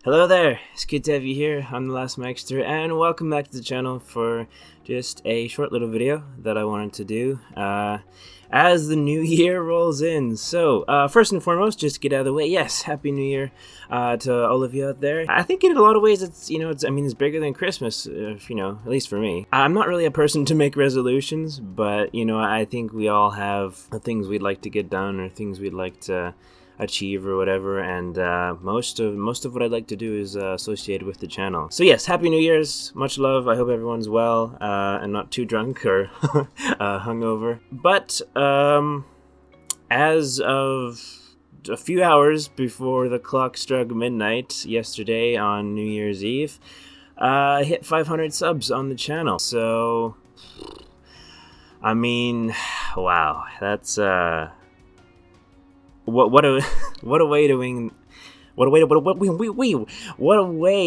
Hello there, it's good to have you here. I'm the Last Maxter, and welcome back to the channel for just a short little video that I wanted to do as the new year rolls in. So, first and foremost, just to get out of the way, yes, Happy New Year to all of you out there. I think in a lot of ways it's bigger than Christmas, at least for me. I'm not really a person to make resolutions, but, I think we all have things we'd like to get done or things we'd like to achieve or whatever, and most of what I'd like to do is associated with the channel. So yes, Happy New Year's, much love. I hope everyone's well and not too drunk or hungover. But as of a few hours before the clock struck midnight yesterday on New Year's Eve, I hit 500 subs on the channel. So I mean, wow, that's what a way to wing. What a way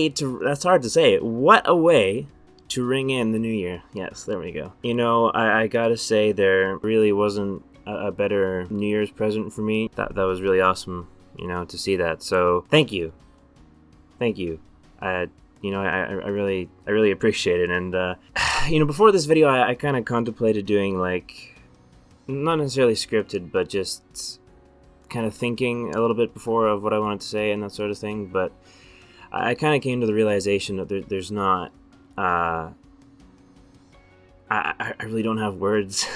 to, that's hard to say. What a way to ring in the new year. Yes, there we go. I gotta say, there really wasn't a better New Year's present for me. That was really awesome, to see that. So thank you. I really appreciate it. And before this video, I kind of contemplated doing, like, not necessarily scripted, but just kind of thinking a little bit before of what I wanted to say and that sort of thing, but I kind of came to the realization that there's not I really don't have words.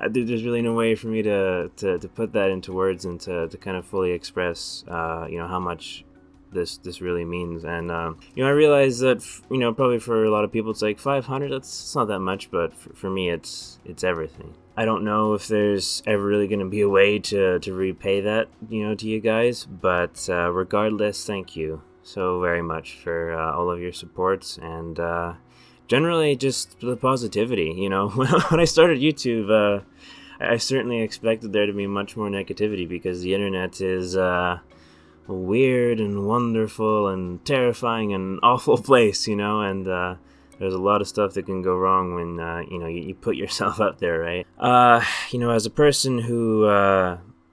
There's really no way for me to put that into words and to kind of fully express how much this really means. And I realize that probably for a lot of people it's like 500, it's not that much, but for me it's everything. I don't know if there's ever really going to be a way to repay that, to you guys, but regardless, thank you so very much for all of your supports and generally just the positivity. When I started YouTube, I certainly expected there to be much more negativity because the internet is weird and wonderful and terrifying and awful place, and there's a lot of stuff that can go wrong when you put yourself out there, right? As a person who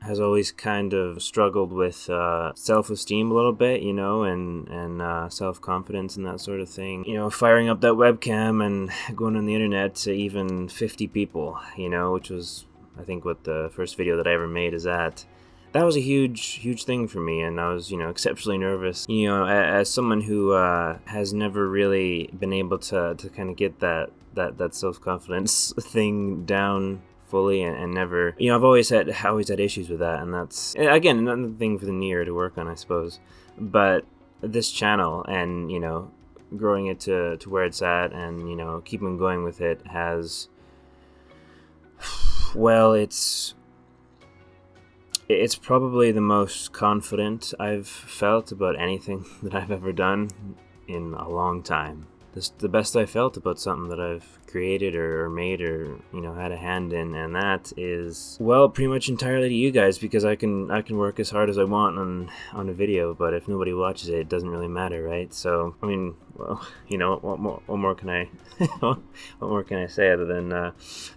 has always kind of struggled with self-esteem a little bit, and self-confidence and that sort of thing. Firing up that webcam and going on the internet to even 50 people, which was, I think, what the first video that I ever made is at. That was a huge thing for me, and I was, exceptionally nervous. As someone who has never really been able to kind of get that self-confidence thing down fully, and never, I've always had issues with that, and that's, again, another thing for the new year to work on, I suppose. But this channel and, growing it to where it's at, and, keeping going with it has, well, it's probably the most confident I've felt about anything that I've ever done in a long time. This the best I felt about something that I've created or made or had a hand in, and that is, well, pretty much entirely to you guys, because I can work as hard as I want on a video, but if nobody watches it, it doesn't really matter, right? So I mean, well, what more can I what more can I say other than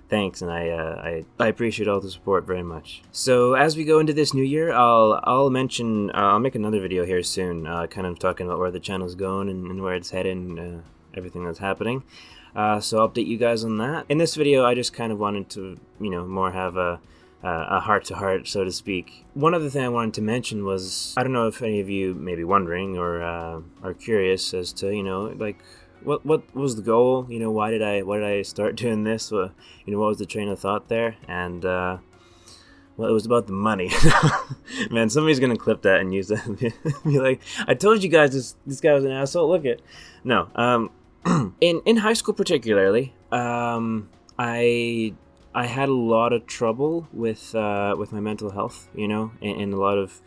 thanks, and I appreciate all the support very much. So as we go into this new year, I'll mention I'll make another video here soon, kind of talking about where the channel's going and where it's headed and everything that's happening. So I'll update you guys on that. In this video, I just kind of wanted to, more have a heart-to-heart, so to speak. One other thing I wanted to mention was, I don't know if any of you may be wondering or are curious as to, like, what was the goal? Why did I start doing this? What was the train of thought there? And well, it was about the money. Man, somebody's gonna clip that and use that and be like, I told you guys this guy was an asshole. Look it. No. In high school particularly, I had a lot of trouble with my mental health, in a lot of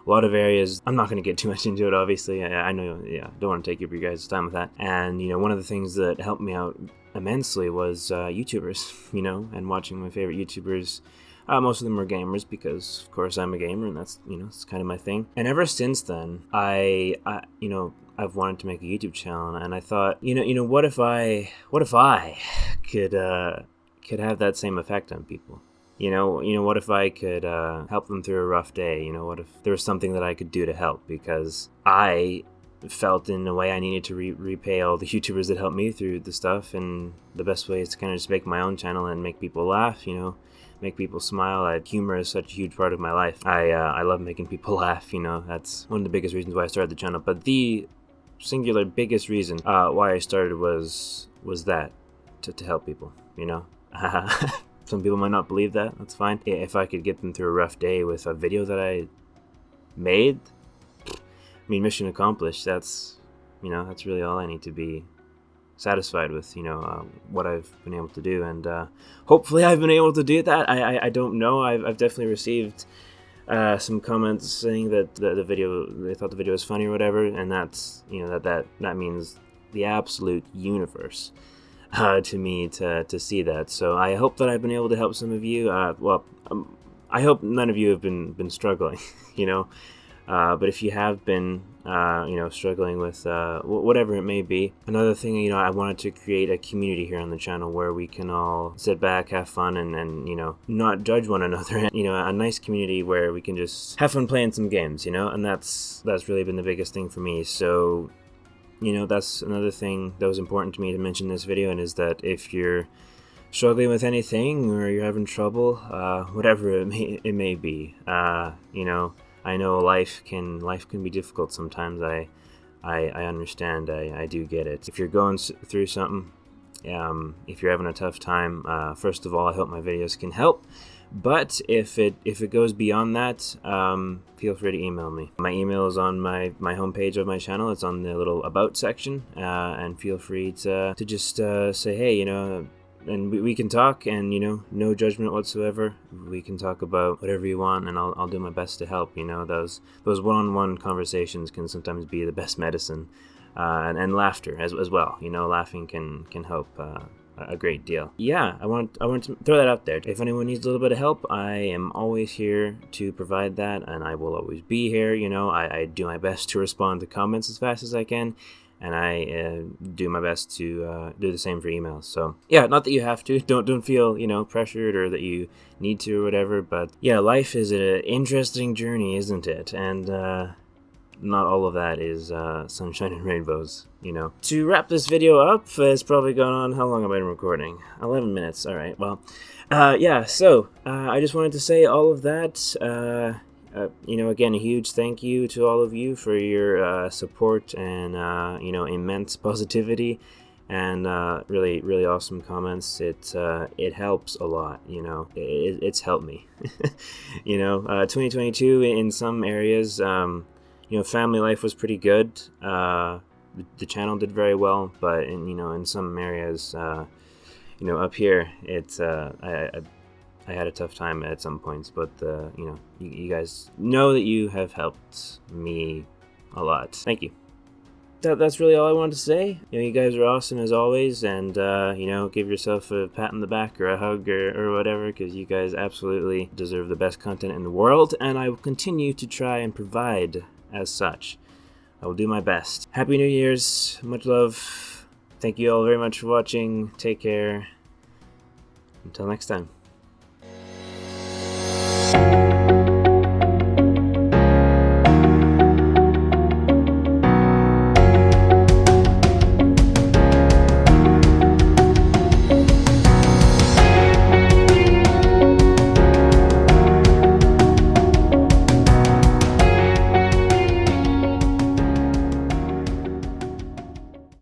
areas. I'm not going to get too much into it, obviously. I know, don't want to take up your guys' time with that. And, one of the things that helped me out immensely was YouTubers, and watching my favorite YouTubers. Most of them were gamers because, of course, I'm a gamer, and that's, it's kind of my thing. And ever since then, I've wanted to make a YouTube channel, and I thought, what if I could have that same effect on people? What if I could help them through a rough day? What if there was something that I could do to help? Because I felt in a way I needed to repay all the YouTubers that helped me through the stuff, and the best way is to kind of just make my own channel and make people laugh, make people smile. Humor is such a huge part of my life. I love making people laugh, that's one of the biggest reasons why I started the channel. But the singular biggest reason why I started was that, to help people, Some people might not believe that, that's fine. If I could get them through a rough day with a video that I made, mission accomplished. That's really all I need to be satisfied with, what I've been able to do, and hopefully I've been able to do that. I don't know. I've definitely received some comments saying that they thought the video was funny or whatever, and that's that means the absolute universe to me to see that. So I hope that I've been able to help some of you. I hope none of you have been struggling, but if you have been, struggling with whatever it may be. Another thing, I wanted to create a community here on the channel where we can all sit back, have fun, and not judge one another. A nice community where we can just have fun playing some games, and that's really been the biggest thing for me. So, that's another thing that was important to me to mention in this video, and is that if you're struggling with anything or you're having trouble, whatever it may be, I know life can be difficult sometimes. I understand. I do get it. If you're going through something, if you're having a tough time, first of all, I hope my videos can help. But if it goes beyond that, feel free to email me. My email is on my homepage of my channel. It's on the little about section, and feel free to just say, hey, and we can talk, and no judgment whatsoever. We can talk about whatever you want, and I'll do my best to help. Those one-on-one conversations can sometimes be the best medicine, and laughter as well. Laughing can help a great deal. Yeah, I want to throw that out there. If anyone needs a little bit of help, I am always here to provide that, and I will always be here. I do my best to respond to comments as fast as I can. And I do my best to do the same for emails. So yeah, not that you have to. Don't feel pressured or that you need to or whatever. But yeah, life is an interesting journey, isn't it? And not all of that is sunshine and rainbows. To wrap this video up, it's probably gone on. How long have I been recording? 11 minutes. All right. Well, yeah. So I just wanted to say all of that. Again, a huge thank you to all of you for your support and, immense positivity and really, really awesome comments. It helps a lot, it's helped me. 2022 in some areas, family life was pretty good. The channel did very well, but in some areas, up here, it's I had a tough time at some points, but you guys know that you have helped me a lot. Thank you. That's really all I wanted to say. You guys are awesome as always, and give yourself a pat on the back or a hug or whatever, because you guys absolutely deserve the best content in the world, and I will continue to try and provide as such. I will do my best. Happy New Year's. Much love. Thank you all very much for watching. Take care. Until next time.